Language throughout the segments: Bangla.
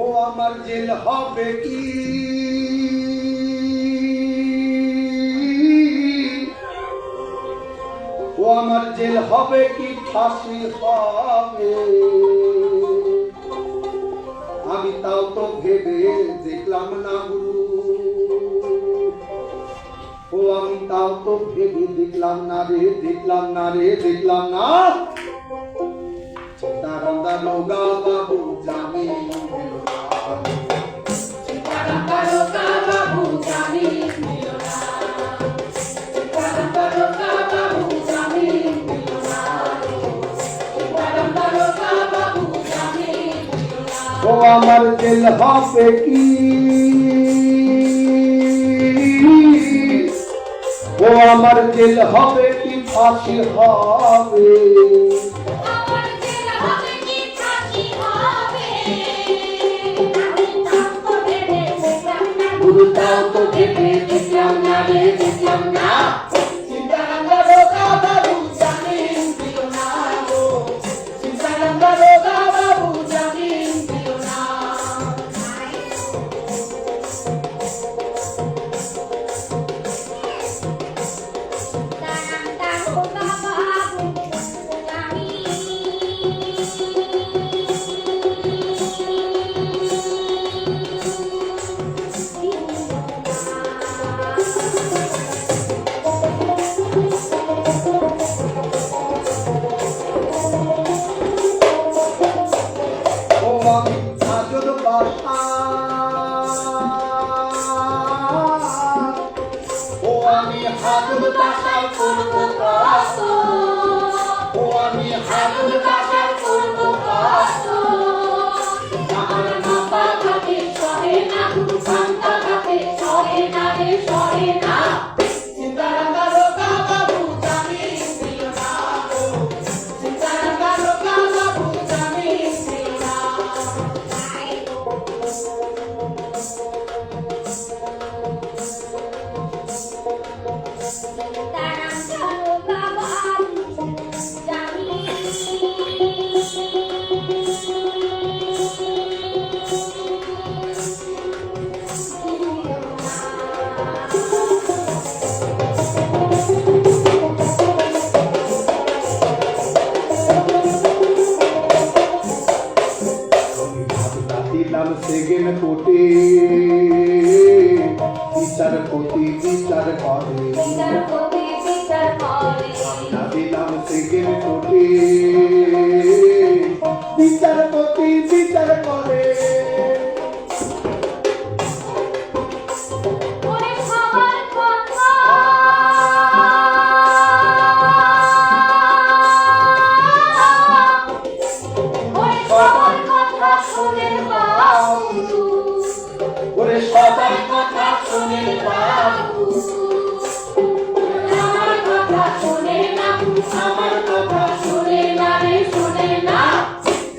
ও আমার জেল হবে কি, ও আমার জেল হবে কি ফাঁসি হবে, আমি তাও তো ভেবে দেখলাম না গুরু, ও আমি তাও তো ভেবে দেখলাম না রে, দেখলাম না রে, দেখলাম না। সীতারাম দারোগা বাবু জামিন দিল না, সীতারাম দারোগা বাবু জামিন দিল না, সীতারাম দারোগা বাবু জামিন দিল না, সীতারাম দারোগা বাবু জামিন দিল না। ও আমার জেল হবে কি, ও আমার জেল হবে কি ফাঁসি হবে, আমার জেল হবে কি ফাঁসি হবে, আমি তাও তো ভেবে দেখলাম না গুরু তাও তো ভেবে দেখলাম না রে, দেখলাম না। সীতারাম দারোগা বাবু জামিন দিল না গো, সীতারাম দারোগা বাবু জামিন দিল না। সীতারাম দারোগা বাবু ও আমি হাজর বাসা, ও আমি হাজর বাসা করবো কষ্ট, ও আমি হাজর বাসা করবো কষ্ট, আমার মাথা ঘাটে সহে না, কান্তা ঘাটে সহে না রে, সহে না। সীতারাম দারোগা বাবু জামিন দিল না গো, সীতারাম দারোগা বাবু জামিন দিল না। সীতারাম দারোগা বাবু দিলাম সেকেন্ড কোটে, বিচারপতি বিচার করে, বিচারপতি বিচার করে, দিলাম সেকেন্ড কোটে, বিচারপতি বিচার করে। ওরে সবার কথা ওরে সবার কথা শুনে বাবু, ওরে সবার কথা শুনে বাবু, আমার কথা শুনে না, আমার কথা শুনে না রে, শুনে না।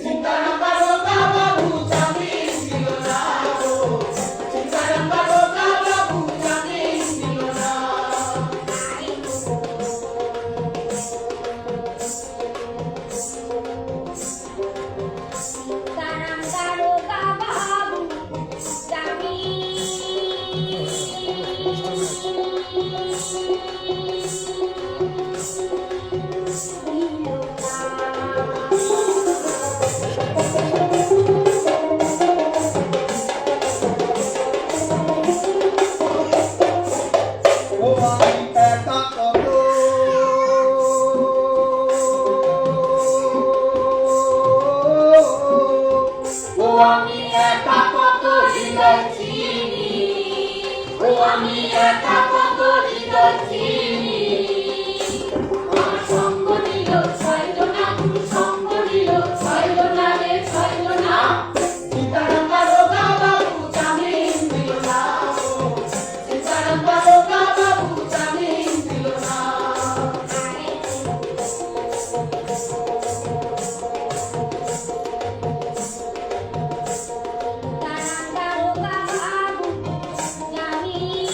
সীতারাম দারোগা বাবু জামিন দিল না গো, সীতারাম দারোগা বাবু জামিন দিল না। সীতারাম দারোগা বাবু ও আমি একা কত, ও আমি একা কত হৃদয় চিনি, ও আমি একা কত হৃদয় চিনি। আমার সঙ্গ নিল ছয়ল না, সঙ্গ নিল ছয়ল না রে, ছয়ল না। সীতারাম দারোগা বাবু জামিন দিল না গো, সীতারাম দারোগা বাবু জামিন দিল না। সীতারাম দারোগা বাবু জামিন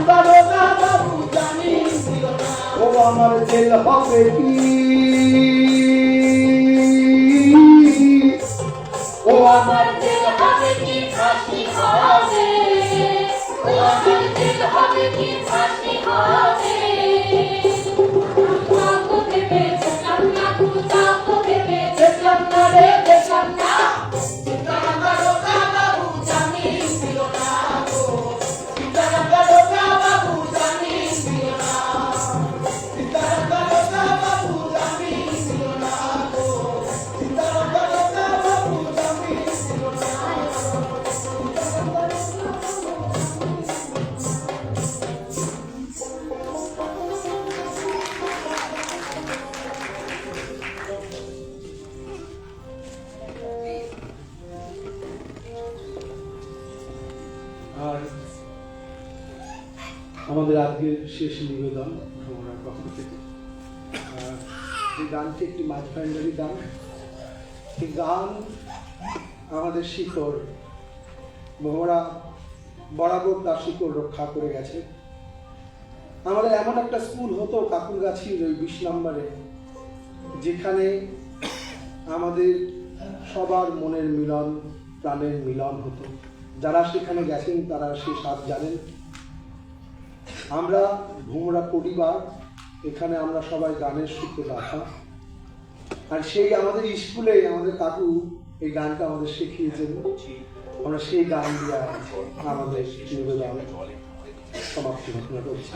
দারোগা বাবু জামিন দিল না। ও আমার জেল হবে কি, ও আমার জেল হবে কি ফাঁসি হবে, ও আমার জেল হবে কি ফাঁসি হবে। তাও ভেবে দেখলাম না, তাও ভেবে দেখলাম না রে, দেখলাম না। সীতারাম দারোগা বাবু জামিন দিল না গো, সীতারাম দারোগা বাবু জামিন দিল না, সীতারাম দারোগা বাবু জামিন দিল না গো, সীতারাম দারোগা বাবু জামিন দিল না। আর আমাদের আজকের শেষ নিবেদন ভ্রমণের পক্ষ থেকে, যে গানটি একটি মাঝ ফাইন্ডারি গান। এই গান আমাদের শিকড়, ভ্রমরা বরাবর তার শিকড় রক্ষা করে গেছে। আমাদের এমন একটা স্কুল হতো কাকুরগাছির ওই 20 নম্বরে, যেখানে আমাদের সবার মনের মিলন, প্রাণের মিলন হতো। যারা সেখানে গেছেন তারা সে স্বাদ জানেন। আমরা ভোমরা পরিবার, এখানে আমরা সবাই গানের সুখে বাঁধা। আর সেই আমাদের স্কুলে আমাদের কাকু এই গানটা আমাদের শিখিয়েছেন। আমরা সেই গান দিয়ে আমাদের নিবেদন সমাপ্তি ঘোষণা করছি।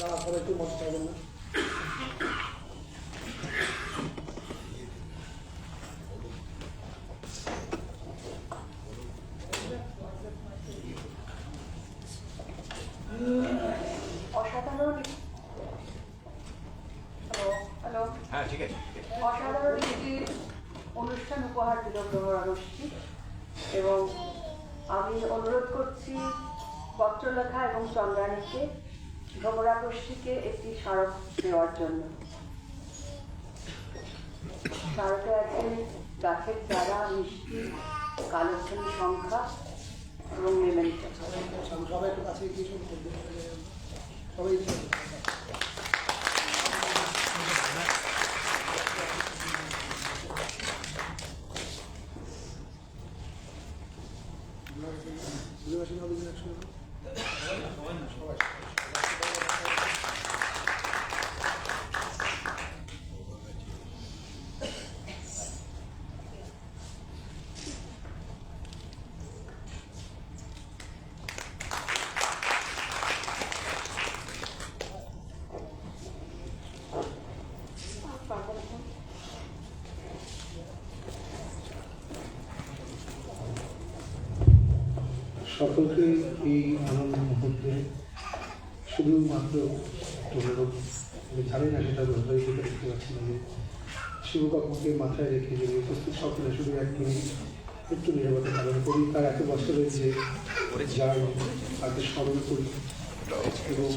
তারা সবাই একটু মত চাইবেন না। অসাধারণ হ্যালো হ্যাঁ ঠিক আছে অসাধারণ একটি অনুষ্ঠান উপহার দিল ভ্রমরাগোষ্ঠী এবং আমি অনুরোধ করছি পত্রলেখা এবং চন্দ্রাণীকে ভ্রমরাগোষ্ঠীকে একটি স্মারক দেওয়ার জন্য। স্মারকে আছে গাছের চারা, মিষ্টি, কালোখানি সংখ্যা এবং মেমেন্টো। সবাই একটু কাছে গিয়ে শুরু করবে, সবাই সকলকে এই আনন্দ মুহূর্তে শুধুমাত্র অনুরোধ, আমি জানি না সেটা হৃদয় থেকে দেখতে পাচ্ছি না, যে শিবকাকুকে মাথায় রেখে যে উপস্থিত সকলে শুধু এক মিনিট একটু নিরাপদে পালন করি, তার এত বছরের যে যার তাকে স্মরণ করি। এবং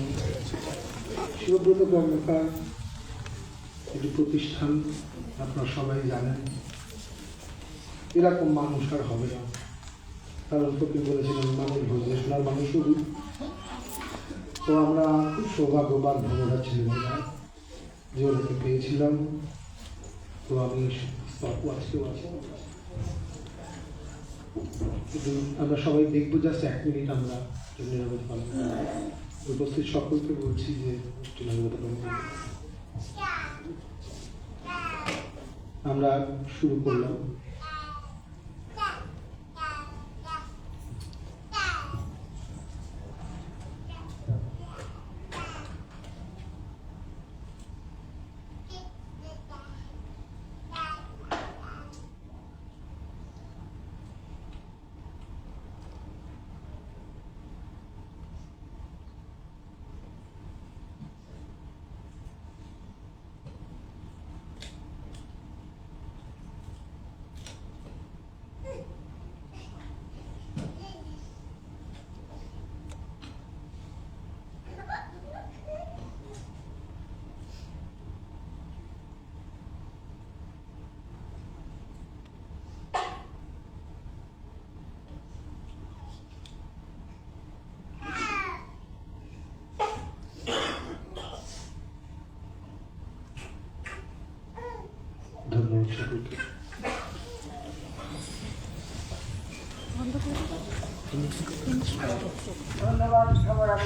শিবব্রত কর্মকার একটি প্রতিষ্ঠান, আপনারা সবাই জানেন, এরকম মানুষ আর হবে না। কারণ তোকে বলেছিলেন মানুষ বুঝলে শোনার মানুষ শুধু। তো আমরা খুব সৌভাগ্যবান ভ্রমণা ছিলাম না যে ওদেরকে পেয়েছিলাম। তো আমি আজকেও আছি, কিন্তু আমরা সবাই দেখবো জাস্ট এক মিনিট আমরা নিরাপদ পালন করি। উপস্থিত সকলকে বলছি যে নিরাপদ পালন করি। আমরা শুরু করলাম। ধন্যবাদ সকলকে। ধন্যবাদ ভ্রমরাগোষ্ঠী।